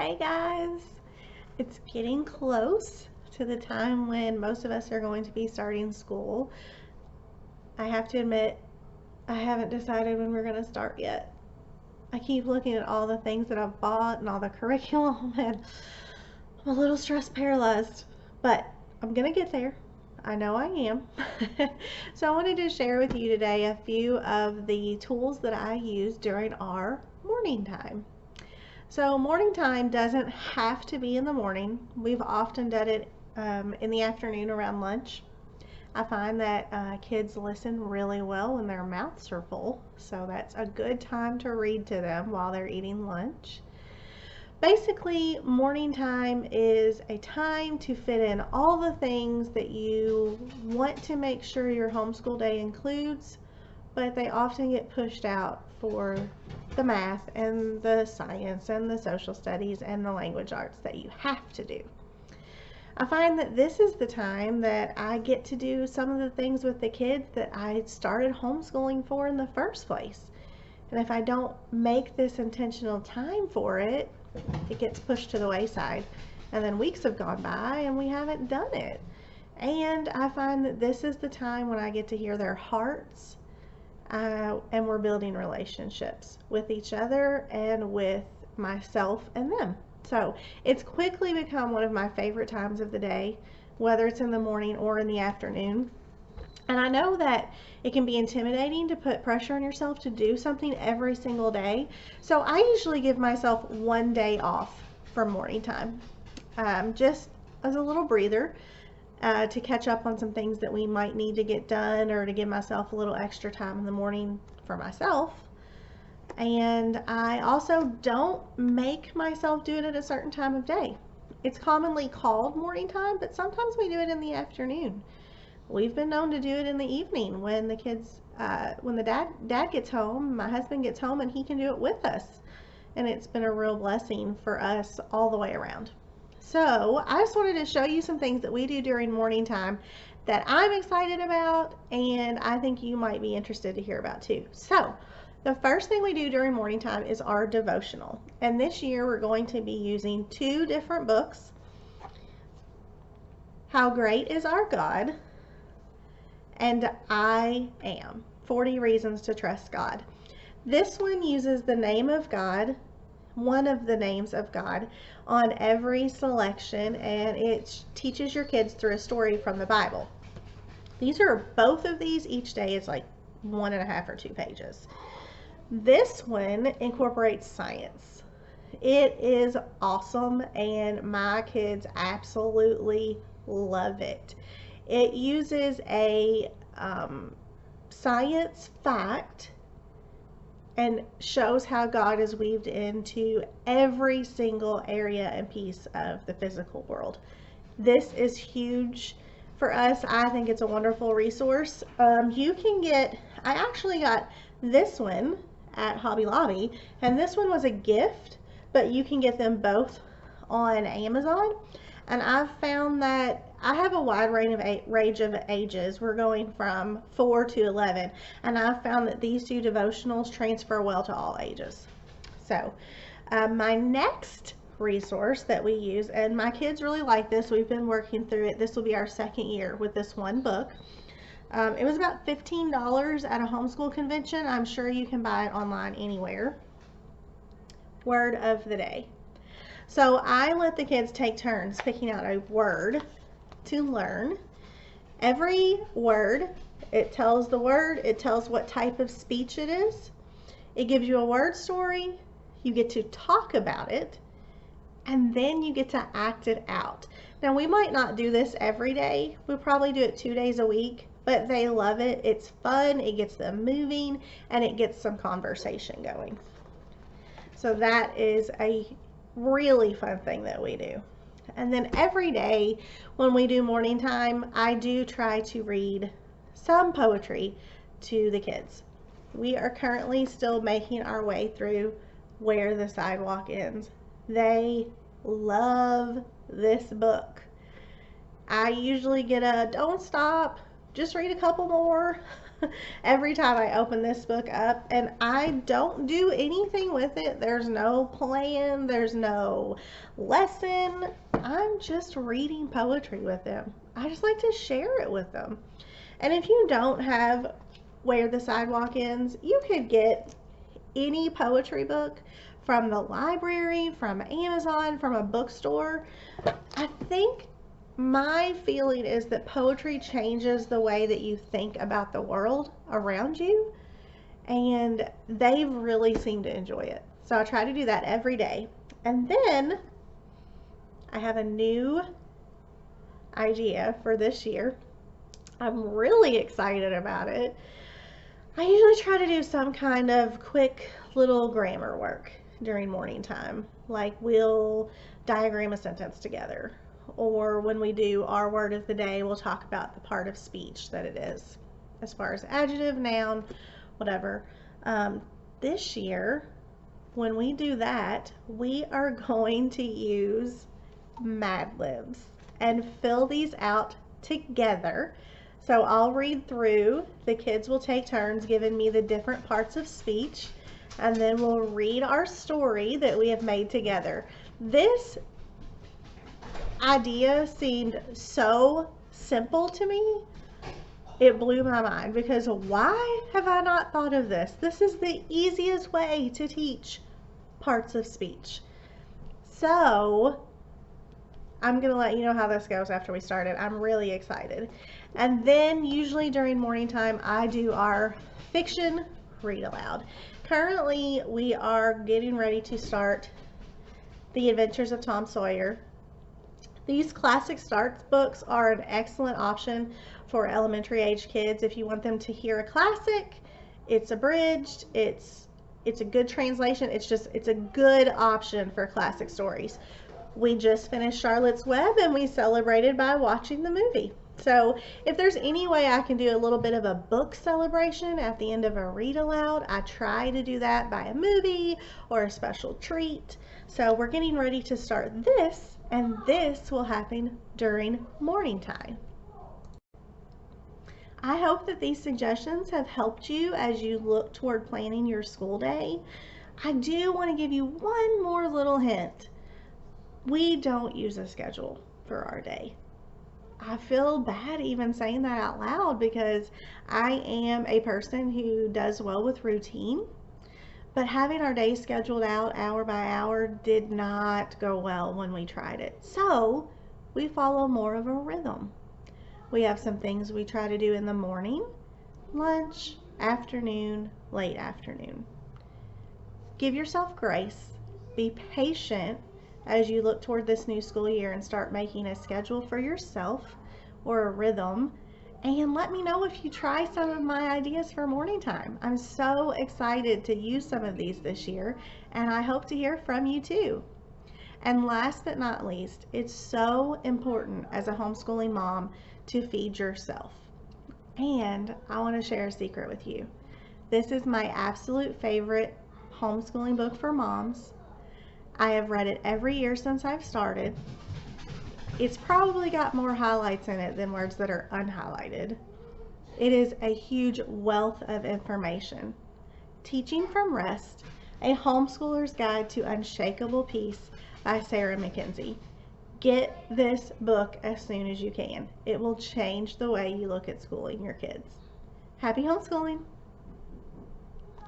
Hey guys, it's getting close to the time when most of us are going to be starting school. I have to admit, I haven't decided when we're going to start yet. I keep looking at all the things that I've bought and all the curriculum, and I'm a little stress paralyzed, but I'm going to get there. I know I am. So I wanted to share with you today a few of the tools that I use during our morning time. So morning time doesn't have to be in the morning. We've often done it in the afternoon around lunch. I find that kids listen really well when their mouths are full, so that's a good time to read to them while they're eating lunch. Basically, morning time is a time to fit in all the things that you want to make sure your homeschool day includes, but they often get pushed out for the math and the science and the social studies and the language arts that you have to do. I find that this is the time that I get to do some of the things with the kids that I started homeschooling for in the first place. And if I don't make this intentional time for it, it gets pushed to the wayside. And then weeks have gone by and we haven't done it. And I find that this is the time when I get to hear their hearts, and we're building relationships with each other and with myself and them. So it's quickly become one of my favorite times of the day, whether it's in the morning or in the afternoon. And I know that it can be intimidating to put pressure on yourself to do something every single day. So I usually give myself one day off from morning time, just as a little breather. To catch up on some things that we might need to get done, or to give myself a little extra time in the morning for myself. And I also don't make myself do it at a certain time of day. It's commonly called morning time, but sometimes we do it in the afternoon. We've been known to do it in the evening when the kids, when the dad gets home, my husband gets home, and he can do it with us. And it's been a real blessing for us all the way around. So I just wanted to show you some things that we do during morning time that I'm excited about, and I think you might be interested to hear about too. So the first thing we do during morning time is our devotional. And this year we're going to be using two different books, How Great is Our God and I Am, 40 Reasons to Trust God. This one uses the name of God, one of the names of God, on every selection, and it teaches your kids through a story from the Bible. Both of these each day is like 1.5 or 2 pages. This one incorporates science. It is awesome, and my kids absolutely love it. It uses a science fact and shows how God is weaved into every single area and piece of the physical world. This is huge for us. I think it's a wonderful resource. I actually got this one at Hobby Lobby, and this one was a gift, but you can get them both on Amazon. And I've found that I have a wide range of ages. We're going from 4 to 11, and I've found that these two devotionals transfer well to all ages. So my next resource that we use, and my kids really like this, we've been working through it. This will be our second year with this one book. It was about $15 at a homeschool convention. I'm sure you can buy it online anywhere. Word of the day. So I let the kids take turns picking out a word to learn. Every word, it tells the word, it tells what type of speech it is. It gives you a word story. You get to talk about it, and then you get to act it out. Now, we might not do this every day. We'll probably do it 2 days a week, but they love it. It's fun, it gets them moving, and it gets some conversation going. So that is a really fun thing that we do. And then every day when we do morning time, I do try to read some poetry to the kids. We are currently still making our way through Where the Sidewalk Ends. They love this book. I usually get a don't stop, just read a couple more every time I open this book up, and I don't do anything with it. There's no plan, there's no lesson. I'm just reading poetry with them. I just like to share it with them. And if you don't have Where the Sidewalk Ends, you could get any poetry book from the library, from Amazon, from a bookstore. I think my feeling is that poetry changes the way that you think about the world around you, and they really seem to enjoy it. So I try to do that every day. And then I have a new idea for this year. I'm really excited about it. I usually try to do some kind of quick little grammar work during morning time. Like we'll diagram a sentence together. Or when we do our word of the day, we'll talk about the part of speech that it is, as far as adjective, noun, whatever. This year, when we do that, we are going to use Mad Libs and fill these out together. So I'll read through, the kids will take turns giving me the different parts of speech, and then we'll read our story that we have made together. This idea seemed so simple to me. It blew my mind, because why have I not thought of this? This is the easiest way to teach parts of speech. So I'm going to let you know how this goes after we start it. I'm really excited. And then usually during morning time, I do our fiction read aloud. Currently, we are getting ready to start The Adventures of Tom Sawyer. These classic starts books are an excellent option for elementary age kids. If you want them to hear a classic, it's abridged, it's a good translation, it's a good option for classic stories. We just finished Charlotte's Web and we celebrated by watching the movie. So if there's any way I can do a little bit of a book celebration at the end of a read aloud, I try to do that by a movie or a special treat. So we're getting ready to start this, and this will happen during morning time. I hope that these suggestions have helped you as you look toward planning your school day. I do want to give you one more little hint. We don't use a schedule for our day. I feel bad even saying that out loud, because I am a person who does well with routine, but having our day scheduled out hour by hour did not go well when we tried it. So we follow more of a rhythm. We have some things we try to do in the morning, lunch, afternoon, late afternoon. Give yourself grace. Be patient as you look toward this new school year and start making a schedule for yourself or a rhythm. And let me know if you try some of my ideas for morning time. I'm so excited to use some of these this year, and I hope to hear from you too. And last but not least, it's so important as a homeschooling mom to feed yourself. And I want to share a secret with you. This is my absolute favorite homeschooling book for moms. I have read it every year since I've started. It's probably got more highlights in it than words that are unhighlighted. It is a huge wealth of information. Teaching from Rest, A Homeschooler's Guide to Unshakable Peace by Sarah McKenzie. Get this book as soon as you can. It will change the way you look at schooling your kids. Happy homeschooling!